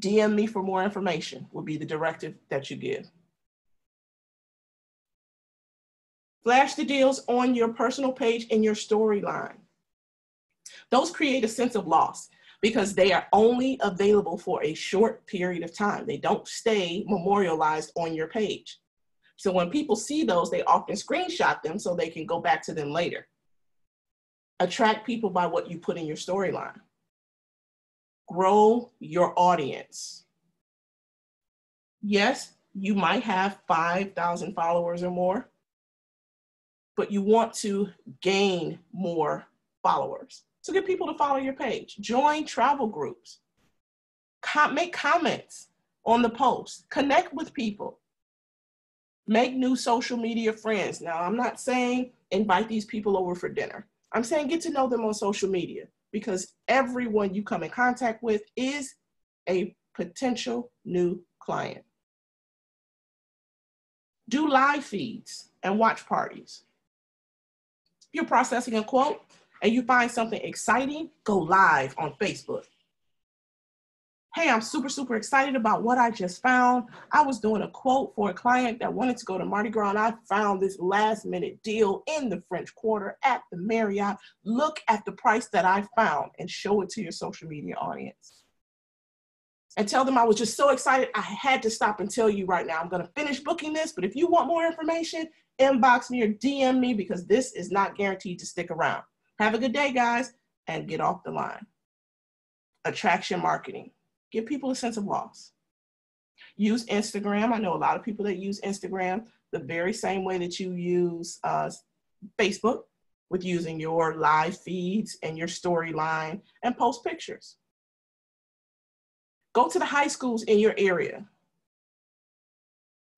S1: DM me for more information will be the directive that you give. Flash the deals on your personal page in your storyline. Those create a sense of loss because they are only available for a short period of time. They don't stay memorialized on your page. So when people see those, they often screenshot them so they can go back to them later. Attract people by what you put in your storyline. Grow your audience. Yes, you might have 5,000 followers or more, but you want to gain more followers. So get people to follow your page. Join travel groups. Make comments on the post. Connect with people. Make new social media friends. Now, I'm not saying invite these people over for dinner. I'm saying get to know them on social media because everyone you come in contact with is a potential new client. Do live feeds and watch parties. If you're processing a quote and you find something exciting, go live on Facebook. Hey, I'm super, super excited about what I just found. I was doing a quote for a client that wanted to go to Mardi Gras, and I found this last minute deal in the French Quarter at the Marriott. Look at the price that I found and show it to your social media audience. And tell them I was just so excited, I had to stop and tell you right now, I'm going to finish booking this, but if you want more information, inbox me or DM me because this is not guaranteed to stick around. Have a good day, guys, and get off the line. Attraction marketing. Give people a sense of loss. Use Instagram. I know a lot of people that use Instagram the very same way that you use Facebook with using your live feeds and your storyline and post pictures. Go to the high schools in your area.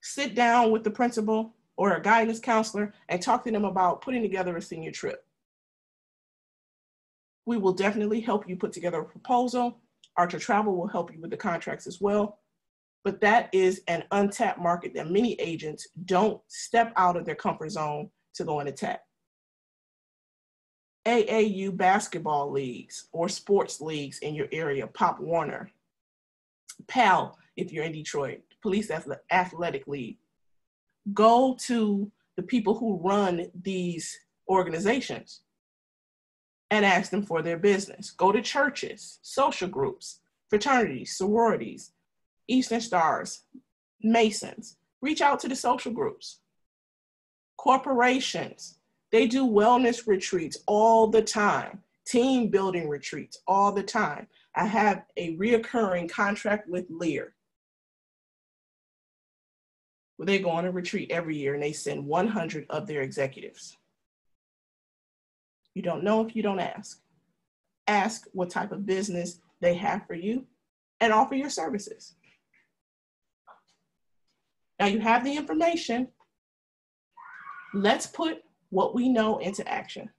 S1: Sit down with the principal or a guidance counselor and talk to them about putting together a senior trip. We will definitely help you put together a proposal. Archer Travel will help you with the contracts as well. But that is an untapped market that many agents don't step out of their comfort zone to go and attack. AAU basketball leagues or sports leagues in your area, Pop Warner, PAL if you're in Detroit, Police Athletic League. Go to the people who run these organizations and ask them for their business. Go to churches, social groups, fraternities, sororities, Eastern Stars, Masons. Reach out to the social groups. Corporations, they do wellness retreats all the time, team building retreats all the time. I have a reoccurring contract with Lear, where they go on a retreat every year and they send 100 of their executives. You don't know if you don't ask. Ask what type of business they have for you and offer your services. Now you have the information. Let's put what we know into action.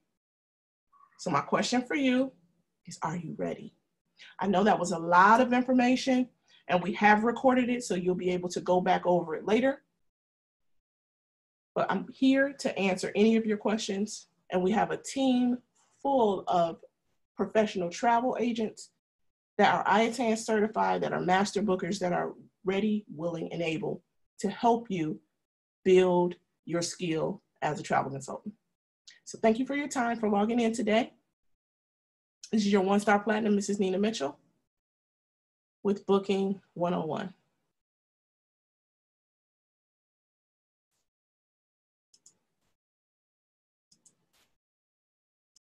S1: So my question for you is, are you ready? I know that was a lot of information and we have recorded it, so you'll be able to go back over it later. But I'm here to answer any of your questions, and we have a team full of professional travel agents that are IATAN certified, that are master bookers, that are ready, willing, and able to help you build your skill as a travel consultant. So thank you for your time, for logging in today. This is your one-star platinum, Mrs. Nina Mitchell, with Booking 101.